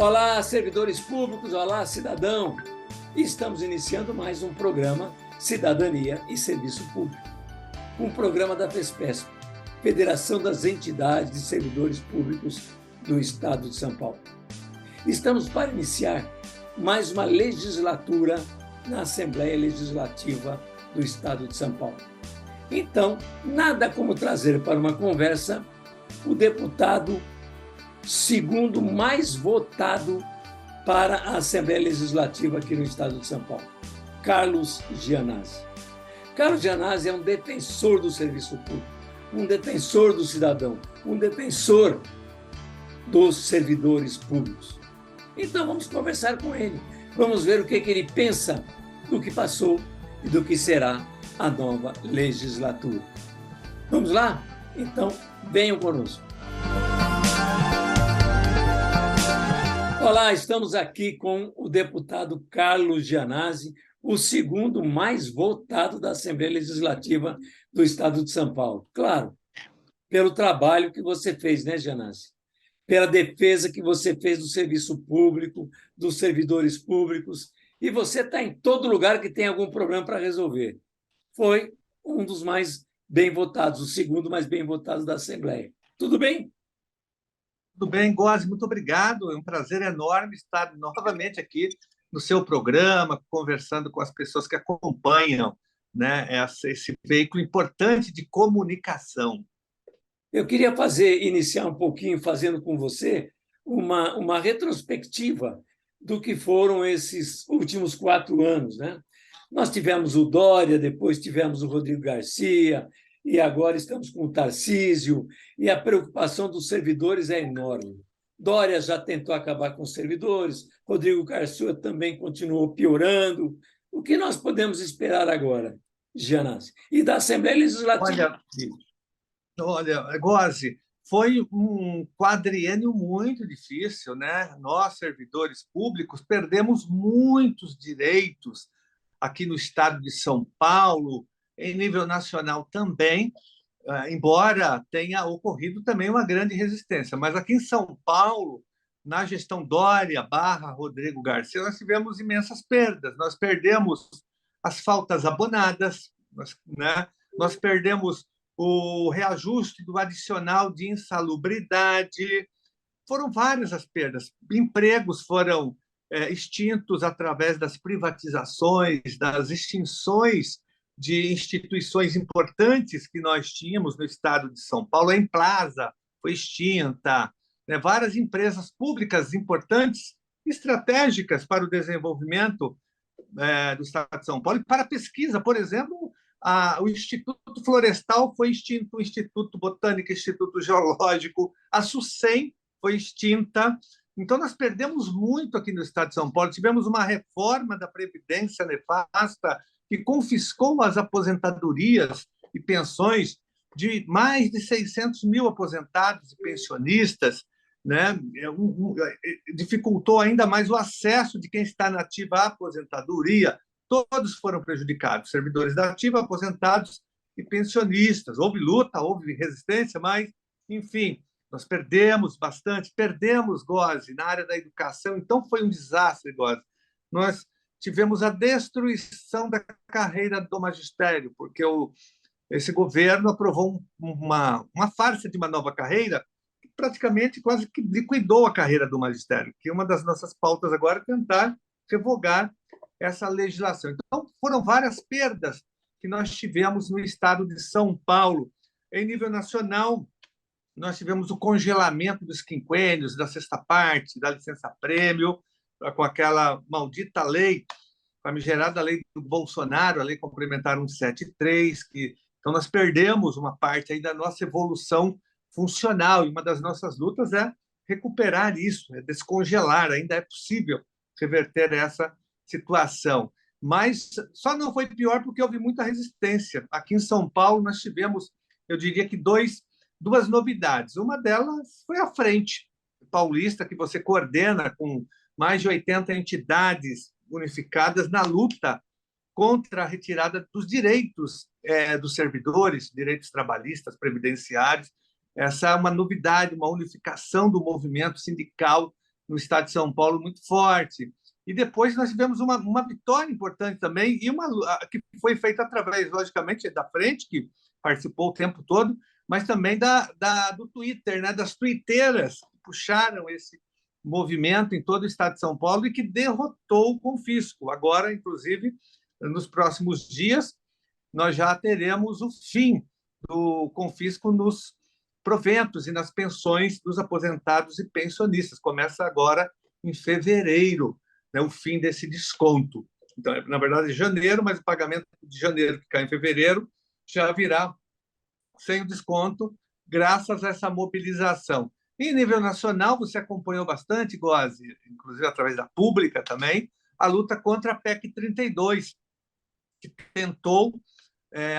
Olá, servidores públicos, olá, cidadão. Estamos iniciando mais um programa Cidadania e Serviço Público, um programa da FESPESP, Federação das Entidades de Servidores Públicos do Estado de São Paulo. Estamos para iniciar mais uma legislatura na Assembleia Legislativa do Estado de São Paulo. Então, nada como trazer para uma conversa o deputado segundo mais votado para a Assembleia Legislativa aqui no Estado de São Paulo, Carlos Gianazzi. Carlos Gianazzi é um defensor do serviço público, um defensor do cidadão, um defensor dos servidores públicos. Então, vamos conversar com ele. Vamos ver o que ele pensa do que passou e do que será a nova legislatura. Vamos lá? Então, venham conosco. Olá, estamos aqui com o deputado Carlos Gianazzi, o segundo mais votado da Assembleia Legislativa do Estado de São Paulo. Claro, pelo trabalho que você fez, né, Gianazzi? Pela defesa que você fez do serviço público, dos servidores públicos, e você está em todo lugar que tem algum problema para resolver. Foi um dos mais bem votados, o segundo mais bem votado da Assembleia. Tudo bem? Tudo bem, Góes, muito obrigado. É um prazer enorme estar novamente aqui no seu programa, conversando com as pessoas que acompanham, né, esse veículo importante de comunicação. Eu queria iniciar um pouquinho fazendo com você uma retrospectiva do que foram esses últimos 4 anos, né? Nós tivemos o Dória, depois tivemos o Rodrigo Garcia, e agora estamos com o Tarcísio, e a preocupação dos servidores é enorme. Dória já tentou acabar com os servidores, Rodrigo Garcia também continuou piorando. O que nós podemos esperar agora, Gianazzi? E da Assembleia Legislativa? Olha, Góes, foi um quadriênio muito difícil, né? Nós, servidores públicos, perdemos muitos direitos aqui no estado de São Paulo, em nível nacional também, embora tenha ocorrido também uma grande resistência. Mas aqui em São Paulo, na gestão Dória / Rodrigo Garcia, nós tivemos imensas perdas. Nós perdemos as faltas abonadas, né? Nós perdemos o reajuste do adicional de insalubridade. Foram várias as perdas. Empregos foram extintos através das privatizações, das extinções de instituições importantes que nós tínhamos no estado de São Paulo. A Emplasa foi extinta, né? Várias empresas públicas importantes, estratégicas para o desenvolvimento do estado de São Paulo e para a pesquisa. Por exemplo, o Instituto Florestal foi extinto, o Instituto Botânico, o Instituto Geológico, a SUSEM foi extinta. Então, nós perdemos muito aqui no estado de São Paulo. Tivemos uma reforma da Previdência nefasta que confiscou as aposentadorias e pensões de mais de 600 mil aposentados e pensionistas, né? Dificultou ainda mais o acesso de quem está na ativa à aposentadoria. Todos foram prejudicados, servidores da ativa, aposentados e pensionistas. Houve luta, houve resistência, mas, enfim, nós perdemos bastante, perdemos, Góes, na área da educação. Então, foi um desastre, Góes. Nós tivemos a destruição da carreira do magistério, porque esse governo aprovou uma farsa de uma nova carreira que praticamente quase que liquidou a carreira do magistério, que uma das nossas pautas agora é tentar revogar essa legislação. Então, foram várias perdas que nós tivemos no estado de São Paulo. Em nível nacional, nós tivemos o congelamento dos quinquênios, da sexta parte, da licença-prêmio, com aquela maldita lei, famigerada lei do Bolsonaro, a lei complementar 173, então nós perdemos uma parte aí da nossa evolução funcional, e uma das nossas lutas é recuperar isso, é descongelar. Ainda é possível reverter essa situação. Mas só não foi pior porque houve muita resistência. Aqui em São Paulo, nós tivemos, eu diria que duas novidades. Uma delas foi a Frente Paulista, que você coordena com mais de 80 entidades unificadas na luta contra a retirada dos direitos dos servidores, direitos trabalhistas, previdenciários. Essa é uma novidade, uma unificação do movimento sindical no estado de São Paulo muito forte. E depois nós tivemos uma vitória importante também, e que foi feita através, logicamente, da frente, que participou o tempo todo, mas também do Twitter, né? Das tuiteiras que puxaram esse movimento em todo o estado de São Paulo e que derrotou o confisco. Agora, inclusive, nos próximos dias, nós já teremos o fim do confisco nos proventos e nas pensões dos aposentados e pensionistas. Começa agora em fevereiro, né, o fim desse desconto. Então, na verdade, é janeiro, mas o pagamento de janeiro, que cai em fevereiro, já virá sem o desconto, graças a essa mobilização. Em nível nacional, você acompanhou bastante, Gozi, inclusive através da Pública também, a luta contra a PEC 32, que tentou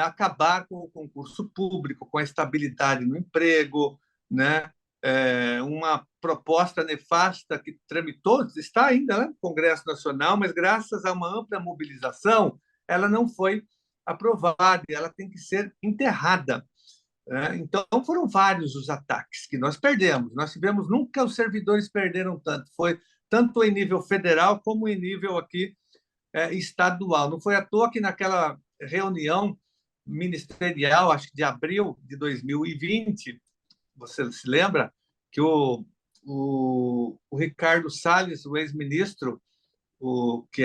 acabar com o concurso público, com a estabilidade no emprego, né? Uma proposta nefasta que tramitou, está ainda, né, no Congresso Nacional, mas graças a uma ampla mobilização, ela não foi aprovada e ela tem que ser enterrada. Então, foram vários os ataques que nós perdemos. Nós tivemos, nunca os servidores perderam tanto, foi tanto em nível federal como em nível aqui estadual. Não foi à toa que naquela reunião ministerial, acho que de abril de 2020, você se lembra que o Ricardo Salles, o ex-ministro, que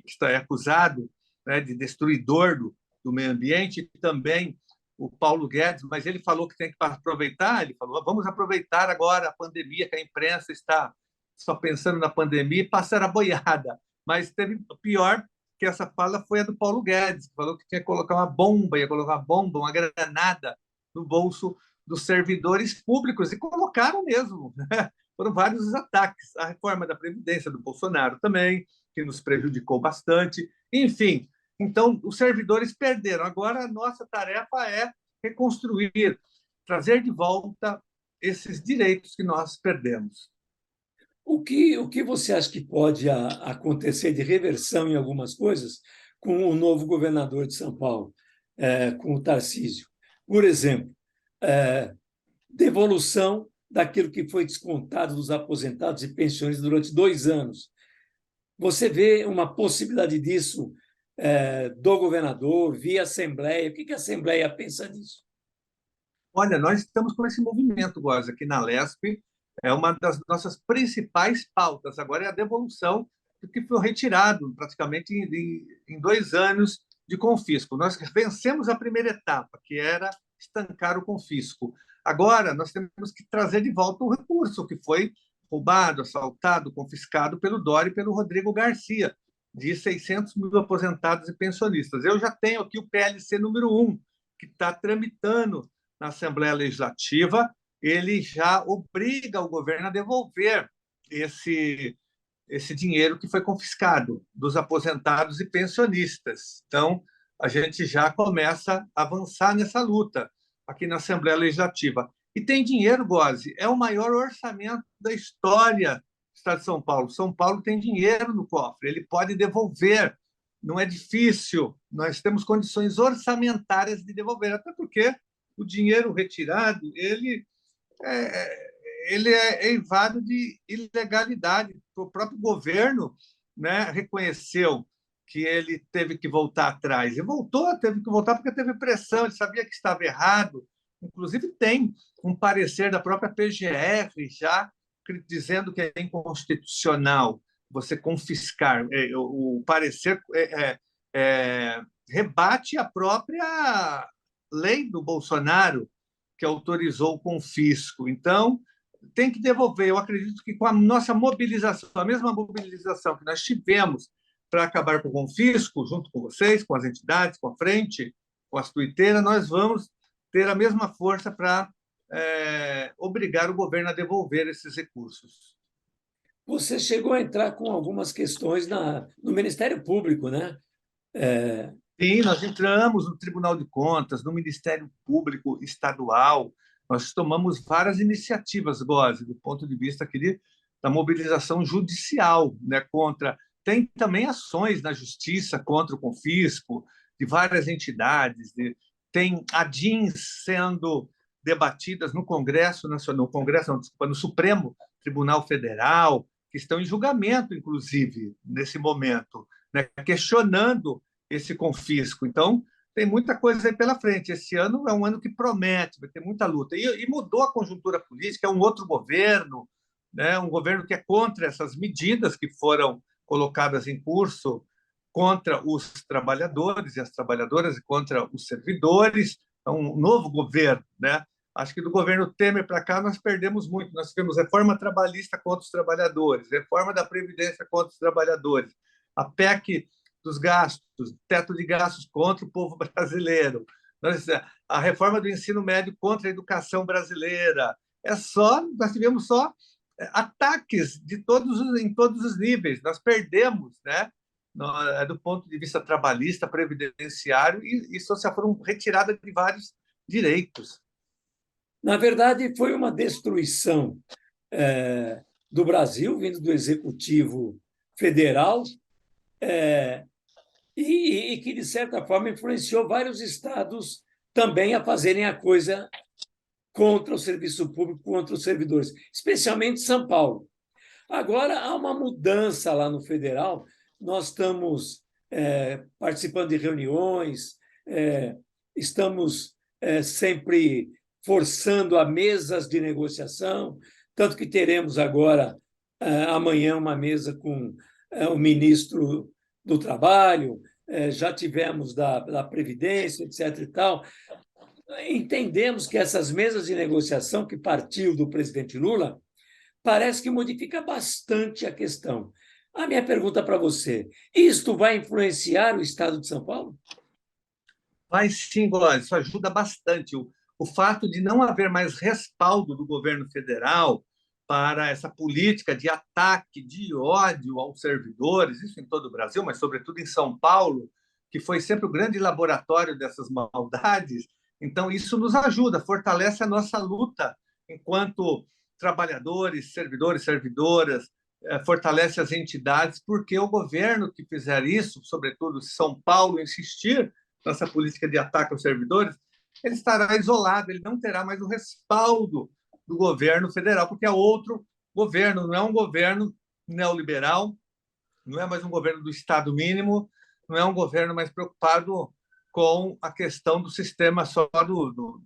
está acusado, né, de destruidor do meio ambiente, e também o Paulo Guedes, mas ele falou que tem que aproveitar, ele falou, vamos aproveitar agora a pandemia, que a imprensa está só pensando na pandemia, e passar a boiada. Mas teve pior que essa fala foi a do Paulo Guedes, que falou que tinha que colocar uma bomba, ia colocar uma bomba, uma granada no bolso dos servidores públicos, e colocaram mesmo. Né? Foram vários os ataques. A reforma da Previdência do Bolsonaro também, que nos prejudicou bastante. Enfim, então os servidores perderam. Agora a nossa tarefa é reconstruir, trazer de volta esses direitos que nós perdemos. O que você acha que pode acontecer de reversão em algumas coisas com o novo governador de São Paulo, com o Tarcísio? Por exemplo, devolução daquilo que foi descontado dos aposentados e pensionistas durante 2 anos. Você vê uma possibilidade disso do governador, via Assembleia? O que a Assembleia pensa disso? Olha, nós estamos com esse movimento, Góes, aqui na Lesp. É uma das nossas principais pautas. Agora é a devolução do que foi retirado praticamente em 2 anos de confisco. Nós vencemos a primeira etapa, que era estancar o confisco. Agora, nós temos que trazer de volta o recurso que foi roubado, assaltado, confiscado pelo Dória e pelo Rodrigo Garcia, de 600 mil aposentados e pensionistas. Eu já tenho aqui o PLC número 1, que está tramitando na Assembleia Legislativa. Ele já obriga o governo a devolver esse dinheiro que foi confiscado dos aposentados e pensionistas. Então, a gente já começa a avançar nessa luta aqui na Assembleia Legislativa. E tem dinheiro, Góes, é o maior orçamento da história do Estado de São Paulo. São Paulo tem dinheiro no cofre, ele pode devolver, não é difícil, nós temos condições orçamentárias de devolver, até porque o dinheiro retirado, ele é eivado de ilegalidade. O próprio governo, né, reconheceu que ele teve que voltar atrás. E voltou, teve que voltar porque teve pressão, ele sabia que estava errado. Inclusive, tem um parecer da própria PGR já dizendo que é inconstitucional você confiscar. O parecer rebate a própria lei do Bolsonaro, que autorizou o confisco. Então, tem que devolver. Eu acredito que com a nossa mobilização, a mesma mobilização que nós tivemos para acabar com o confisco, junto com vocês, com as entidades, com a frente, com as tuiteiras, nós vamos ter a mesma força para obrigar o governo a devolver esses recursos. Você chegou a entrar com algumas questões no Ministério Público, né? Sim, nós entramos no Tribunal de Contas, no Ministério Público Estadual. Nós tomamos várias iniciativas, Góes, do ponto de vista aqui da mobilização judicial, né, contra. Tem também ações na justiça contra o confisco de várias entidades. Tem ADINs sendo debatidas no Congresso Nacional, no Supremo Tribunal Federal, que estão em julgamento, inclusive, nesse momento, né, questionando esse confisco. Então, tem muita coisa aí pela frente. Esse ano é um ano que promete, vai ter muita luta. E mudou a conjuntura política, é um outro governo, né, um governo que é contra essas medidas que foram colocadas em curso contra os trabalhadores e as trabalhadoras e contra os servidores. É um novo governo, né? Acho que do governo Temer para cá nós perdemos muito. Nós tivemos reforma trabalhista contra os trabalhadores, reforma da Previdência contra os trabalhadores, a PEC dos gastos, teto de gastos contra o povo brasileiro, a reforma do ensino médio contra a educação brasileira. Nós tivemos só ataques em todos os níveis. Nós perdemos, né? Do ponto de vista trabalhista, previdenciário e social, foram retiradas de vários direitos. Na verdade, foi uma destruição do Brasil, vindo do Executivo Federal, e que, de certa forma, influenciou vários estados também a fazerem a coisa contra o serviço público, contra os servidores, especialmente São Paulo. Agora, há uma mudança lá no federal, nós estamos participando de reuniões, estamos sempre forçando a mesas de negociação, tanto que teremos agora, amanhã, uma mesa com o ministro do Trabalho, já tivemos da Previdência, etc. e tal. Entendemos que essas mesas de negociação que partiu do presidente Lula parece que modifica bastante a questão. A minha pergunta para você, isto vai influenciar o Estado de São Paulo? Vai sim, Glória, isso ajuda bastante. O fato de não haver mais respaldo do governo federal para essa política de ataque, de ódio aos servidores, isso em todo o Brasil, mas sobretudo em São Paulo, que foi sempre o grande laboratório dessas maldades. Então, isso nos ajuda, fortalece a nossa luta enquanto trabalhadores, servidores, servidoras, fortalece as entidades, porque o governo que fizer isso, sobretudo São Paulo, insistir nessa política de ataque aos servidores, ele estará isolado, ele não terá mais o respaldo do governo federal, porque é outro governo, não é um governo neoliberal, não é mais um governo do Estado mínimo, não é um governo mais preocupado com a questão do sistema só do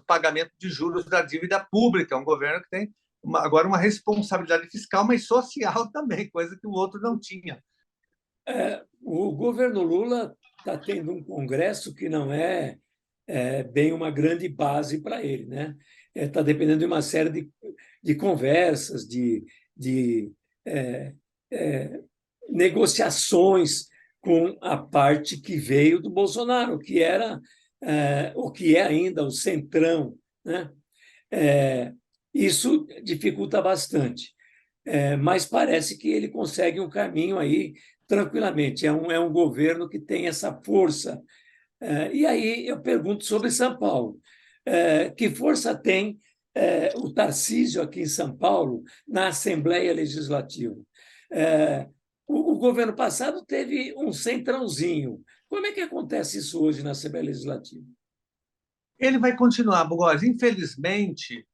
pagamento de juros da dívida pública. É um governo que tem agora uma responsabilidade fiscal, mas social também, coisa que o outro não tinha. O governo Lula está tendo um congresso que não é bem uma grande base para ele, né? Está dependendo de uma série de conversas, de negociações com a parte que veio do Bolsonaro, que era o que é ainda o centrão, né? Isso dificulta bastante, mas parece que ele consegue um caminho aí tranquilamente. É um governo que tem essa força. E aí eu pergunto sobre São Paulo. Que força tem o Tarcísio aqui em São Paulo na Assembleia Legislativa? O governo passado teve um centrãozinho. Como é que acontece isso hoje na Assembleia Legislativa? Ele vai continuar, Bugos. Infelizmente,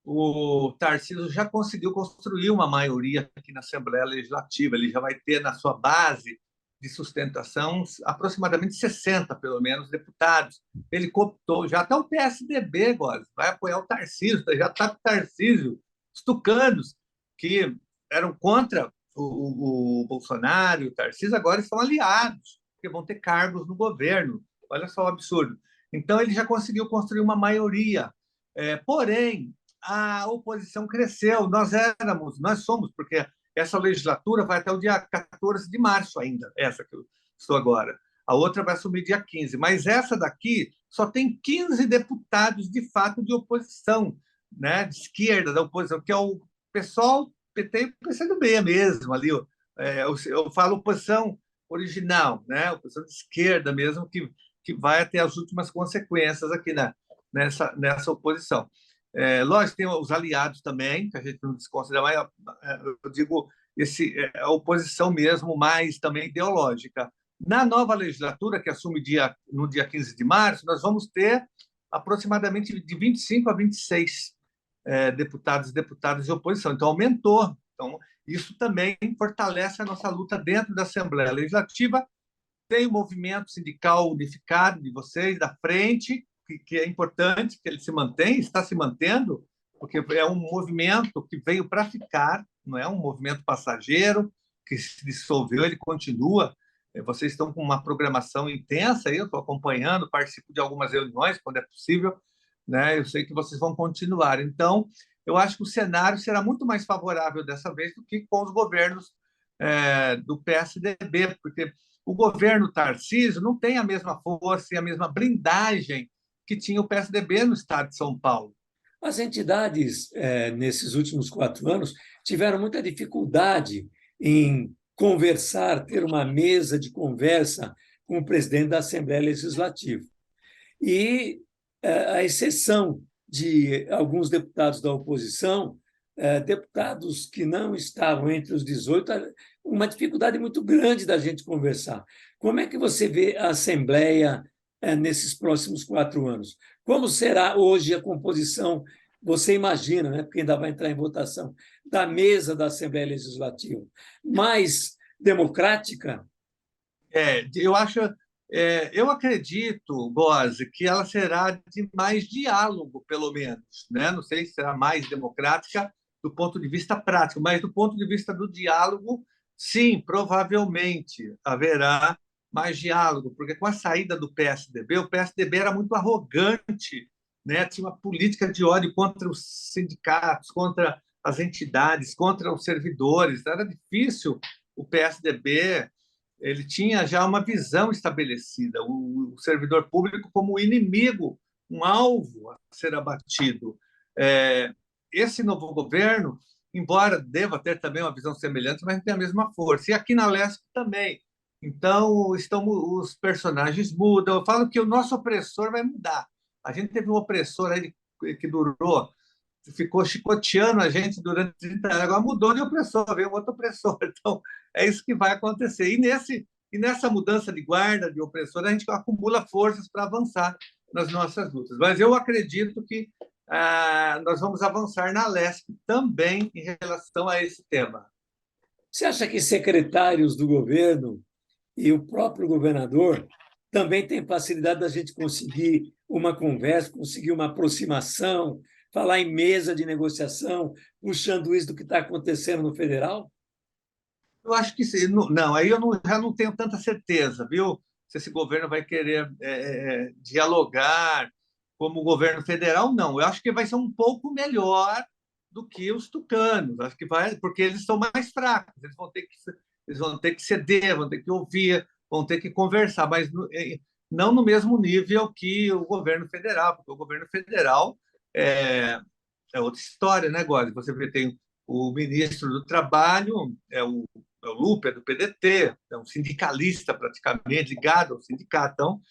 o Tarcísio já conseguiu construir uma maioria aqui na Assembleia Legislativa. Ele já vai ter na sua base de sustentação aproximadamente 60, pelo menos, deputados. Ele cooptou, já até o PSDB, Góes, vai apoiar o Tarcísio, já está com o Tarcísio. Os tucanos, que eram contra o Bolsonaro e o Tarcísio, agora estão aliados, porque vão ter cargos no governo. Olha só o absurdo. Então, ele já conseguiu construir uma maioria. Porém, a oposição cresceu. Nós somos, porque essa legislatura vai até o dia 14 de março ainda, essa que eu estou agora. A outra vai assumir dia 15. Mas essa daqui só tem 15 deputados, de fato, de oposição, né? De esquerda, da oposição, que é o pessoal, PT e PCdoB mesmo, ali. Eu falo oposição original, né? Oposição de esquerda mesmo, que vai até as últimas consequências aqui nessa oposição. Lógico, tem os aliados também, que a gente não desconsidera, mas eu digo a oposição mesmo, mais também ideológica. Na nova legislatura, que assume no dia 15 de março, nós vamos ter aproximadamente de 25 a 26 deputados e deputadas de oposição. Então, aumentou. Então, isso também fortalece a nossa luta dentro da Assembleia Legislativa. Tem o movimento sindical unificado de vocês, da frente, que é importante que ele se mantenha, está se mantendo, porque é um movimento que veio para ficar, não é um movimento passageiro que se dissolveu, ele continua. Vocês estão com uma programação intensa, eu estou acompanhando, participo de algumas reuniões, quando é possível, né? Eu sei que vocês vão continuar. Então, eu acho que o cenário será muito mais favorável dessa vez do que com os governos do PSDB, porque o governo Tarcísio não tem a mesma força e a mesma blindagem que tinha o PSDB no estado de São Paulo. As entidades, nesses últimos 4 anos, tiveram muita dificuldade em conversar, ter uma mesa de conversa com o presidente da Assembleia Legislativa. E, à exceção de alguns deputados da oposição, deputados que não estavam entre os 18, uma dificuldade muito grande da gente conversar. Como é que você vê a Assembleia nesses próximos 4 anos? Como será hoje a composição, você imagina, né, porque ainda vai entrar em votação, da mesa da Assembleia Legislativa? Mais democrática? Eu acredito, Boaz, que ela será de mais diálogo, pelo menos, né? Não sei se será mais democrática do ponto de vista prático, mas do ponto de vista do diálogo, sim, provavelmente haverá mais diálogo, porque com a saída do PSDB, o PSDB era muito arrogante, né? Tinha uma política de ódio contra os sindicatos, contra as entidades, contra os servidores. Era difícil o PSDB, ele tinha já uma visão estabelecida, o servidor público como inimigo, um alvo a ser abatido. Esse novo governo, embora deva ter também uma visão semelhante, mas não tem a mesma força. E aqui na Leste também. Então, os personagens mudam. Eu falo que o nosso opressor vai mudar. A gente teve um opressor aí que durou, ficou chicoteando a gente durante 30 anos, agora mudou de opressor, veio outro opressor. Então, é isso que vai acontecer. E nessa mudança de guarda, de opressor, a gente acumula forças para avançar nas nossas lutas. Mas eu acredito que nós vamos avançar na Leste também em relação a esse tema. Você acha que secretários do governo e o próprio governador também têm facilidade da gente conseguir uma conversa, conseguir uma aproximação, falar em mesa de negociação, puxando isso do que está acontecendo no federal? Eu acho que sim. Não, aí eu já não tenho tanta certeza, viu? Se esse governo vai querer dialogar como o governo federal, não. Eu acho que vai ser um pouco melhor do que os tucanos. Acho que vai, porque eles são mais fracos. Eles vão ter que ceder, vão ter que ouvir, vão ter que conversar, mas não no mesmo nível que o governo federal, porque o governo federal é outra história, né, Góes? Você vê, tem o ministro do Trabalho, é o Lupe, é do PDT, é um sindicalista praticamente, ligado ao sindicato. Então,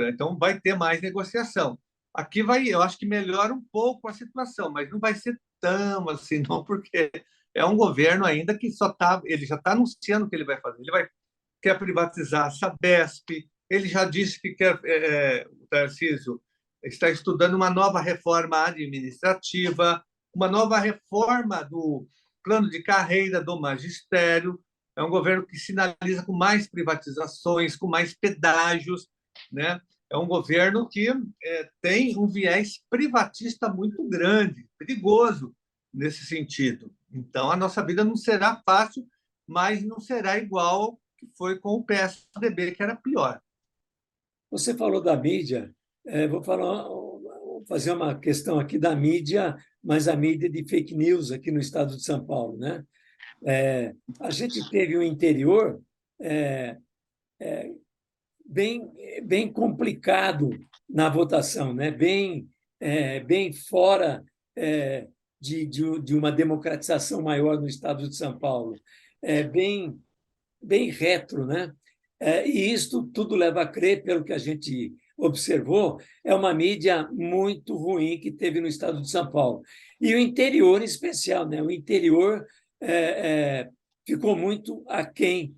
então vai ter mais negociação. Aqui eu acho que melhora um pouco a situação, mas não vai ser tão assim, não, porque é um governo ainda que ele já está anunciando o que ele vai fazer. Quer privatizar a Sabesp, ele já disse que quer, o Tarcísio está estudando uma nova reforma administrativa, uma nova reforma do plano de carreira do magistério. É um governo que sinaliza com mais privatizações, com mais pedágios, né? É um governo que tem um viés privatista muito grande, perigoso nesse sentido. Então, a nossa vida não será fácil, mas não será igual que foi com o PSDB, que era pior. Você falou da mídia, vou fazer uma questão aqui da mídia, mas a mídia de fake news aqui no estado de São Paulo, né? A gente teve um interior bem complicado na votação, né? Bem fora de uma democratização maior no estado de São Paulo, bem retro, né? E isto tudo leva a crer, pelo que a gente observou, é uma mídia muito ruim que teve no estado de São Paulo. E o interior, em especial, né? O interior ficou muito aquém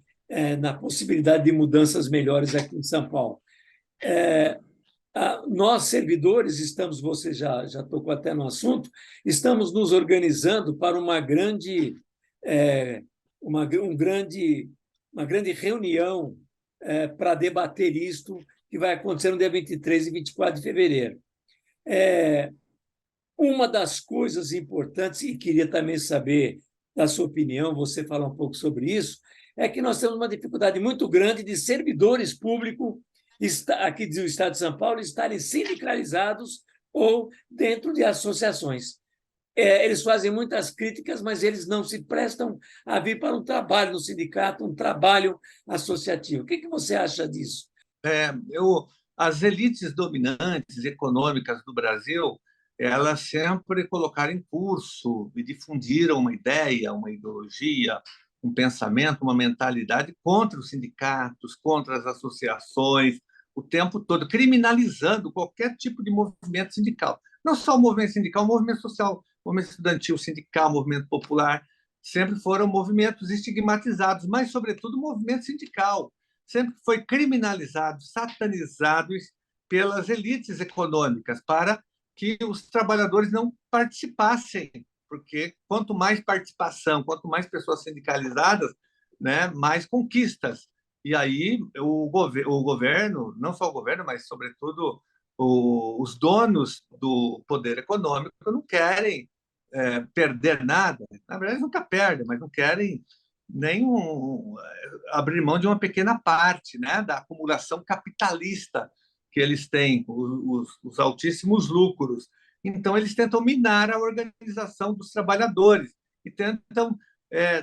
na possibilidade de mudanças melhores aqui em São Paulo. Nós, servidores, você já tocou até no assunto, estamos nos organizando para é, uma, um grande, uma grande reunião para debater isto, que vai acontecer no dia 23 e 24 de fevereiro. Uma das coisas importantes, e queria também saber da sua opinião, você falar um pouco sobre isso, é que nós temos uma dificuldade muito grande de servidores públicos aqui do Estado de São Paulo estarem sindicalizados ou dentro de associações. Eles fazem muitas críticas, mas eles não se prestam a vir para um trabalho no sindicato, um trabalho associativo. O que você acha disso? As elites dominantes econômicas do Brasil, elas sempre colocaram em curso e difundiram uma ideia, uma ideologia, um pensamento, uma mentalidade contra os sindicatos, contra as associações, o tempo todo, criminalizando qualquer tipo de movimento sindical. Não só o movimento sindical, o movimento social, o movimento estudantil sindical, o movimento popular, sempre foram movimentos estigmatizados, mas, sobretudo, o movimento sindical sempre foi criminalizado, satanizado pelas elites econômicas para que os trabalhadores não participassem, porque quanto mais participação, quanto mais pessoas sindicalizadas, né, mais conquistas. E aí o governo, não só o governo, mas sobretudo os donos do poder econômico não querem perder nada. Na verdade, nunca perdem, mas não querem nem abrir mão de uma pequena parte, né, da acumulação capitalista que eles têm, os altíssimos lucros. Então, eles tentam minar a organização dos trabalhadores e tentam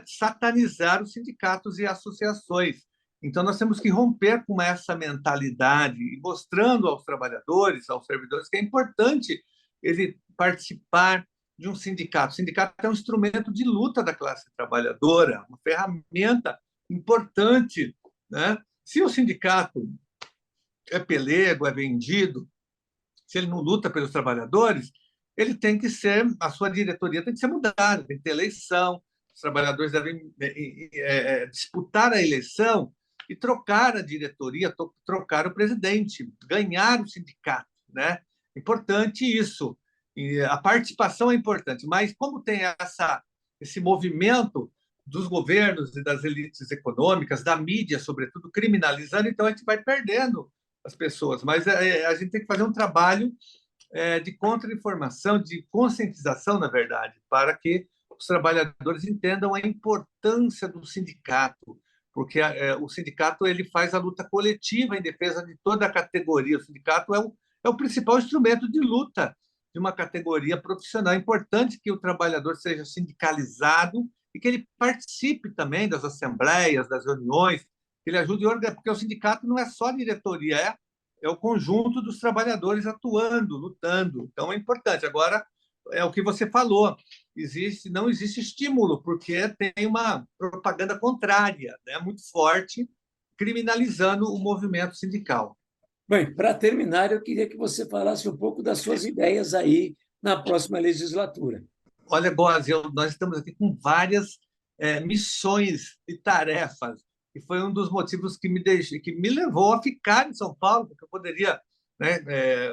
satanizar os sindicatos e associações. Então, nós temos que romper com essa mentalidade e mostrando aos trabalhadores, aos servidores, que é importante ele participar de um sindicato. O sindicato é um instrumento de luta da classe trabalhadora, uma ferramenta importante, né? Se o sindicato é pelego, é vendido, se ele não luta pelos trabalhadores, ele tem que ser, a sua diretoria tem que ser mudada, tem que ter eleição, os trabalhadores devem disputar a eleição e trocar a diretoria, trocar o presidente, ganhar o sindicato, né? Importante isso. E a participação é importante, mas como tem esse movimento dos governos e das elites econômicas, da mídia, sobretudo, criminalizando, então a gente vai perdendo as pessoas. Mas a gente tem que fazer um trabalho de contra-informação, de conscientização, na verdade, para que os trabalhadores entendam a importância do sindicato, porque o sindicato ele faz a luta coletiva em defesa de toda a categoria. O sindicato é o principal instrumento de luta de uma categoria profissional. É importante que o trabalhador seja sindicalizado e que ele participe também das assembleias, das reuniões, que ele ajude a organizar, porque o sindicato não é só a diretoria, é o conjunto dos trabalhadores atuando, lutando. Então, é importante. Agora, é o que você falou, não existe estímulo, porque tem uma propaganda contrária, né, muito forte, criminalizando o movimento sindical. Bem, para terminar, eu queria que você falasse um pouco das suas ideias aí na próxima legislatura. Olha, Góes, nós estamos aqui com várias missões e tarefas, e foi um dos motivos que me levou a ficar em São Paulo, porque eu poderia, né,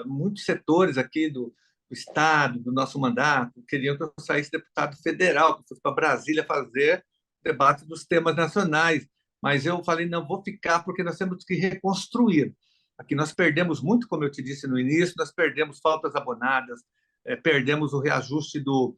muitos setores aqui do Estado, do nosso mandato, queriam que eu saísse deputado federal, que eu fosse para Brasília fazer debate dos temas nacionais, mas eu falei, não, vou ficar porque nós temos que reconstruir. Aqui nós perdemos muito, como eu te disse no início, nós perdemos faltas abonadas, perdemos o reajuste do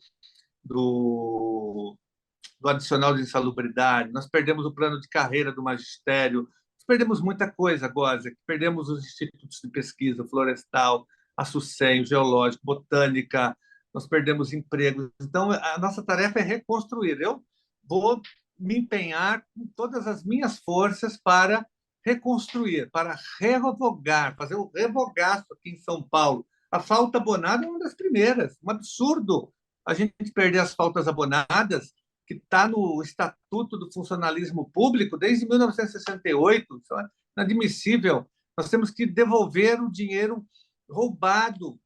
adicional de insalubridade, nós perdemos o plano de carreira do magistério, nós perdemos muita coisa, Góes, perdemos os institutos de pesquisa, florestal, a SUSEM, geológico, botânica, nós perdemos empregos. Então, a nossa tarefa é reconstruir. Eu vou me empenhar com todas as minhas forças para reconstruir, para revogar, fazer o revogaço aqui em São Paulo. A falta abonada é uma das primeiras, um absurdo a gente perder as faltas abonadas, que está no Estatuto do Funcionalismo Público desde 1968, isso é inadmissível. Nós temos que devolver o dinheiro roubado,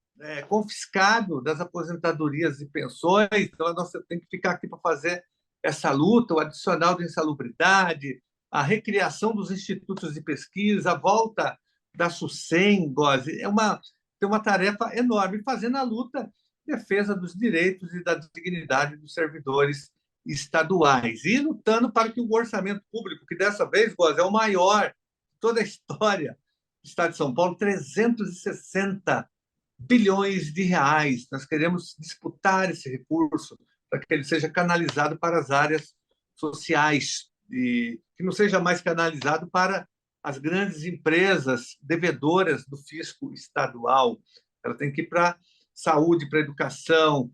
confiscado das aposentadorias e pensões. Então, nós temos que ficar aqui para fazer essa luta, o adicional de insalubridade, a recriação dos institutos de pesquisa, a volta da SUSEM, Gozi, tem uma tarefa enorme, fazendo a luta em defesa dos direitos e da dignidade dos servidores estaduais. E lutando para que o orçamento público, que dessa vez, Gozi, é o maior de toda a história do Estado de São Paulo, 360 bilhões de reais. Nós queremos disputar esse recurso para que ele seja canalizado para as áreas sociais e que não seja mais canalizado para as grandes empresas devedoras do fisco estadual. Ela tem que ir para saúde, para educação,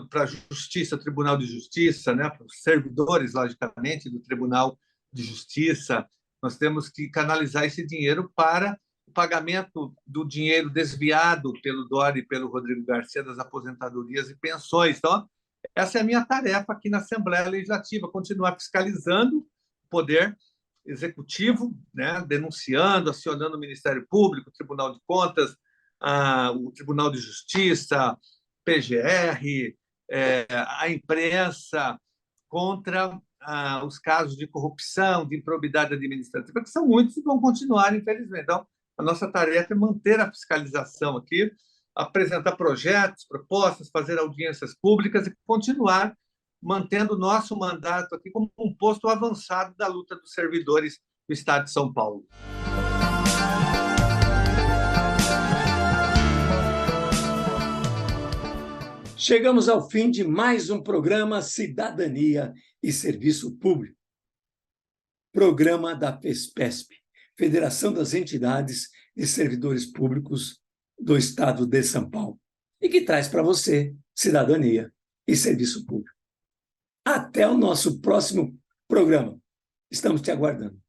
para a justiça, Tribunal de Justiça, né? Para os servidores, logicamente, do Tribunal de Justiça. Nós temos que canalizar esse dinheiro para o pagamento do dinheiro desviado pelo Dória e pelo Rodrigo Garcia das aposentadorias e pensões. Então, essa é a minha tarefa aqui na Assembleia Legislativa, continuar fiscalizando o poder executivo, né, denunciando, acionando o Ministério Público, o Tribunal de Contas, o Tribunal de Justiça, PGR, a imprensa, contra os casos de corrupção, de improbidade administrativa, que são muitos e vão continuar, infelizmente. Então, a nossa tarefa é manter a fiscalização aqui, apresentar projetos, propostas, fazer audiências públicas e continuar mantendo o nosso mandato aqui como um posto avançado da luta dos servidores do Estado de São Paulo. Chegamos ao fim de mais um programa Cidadania e Serviço Público. Programa da FESPESP, Federação das Entidades e Servidores Públicos do Estado de São Paulo, e que traz para você cidadania e serviço público. Até o nosso próximo programa. Estamos te aguardando.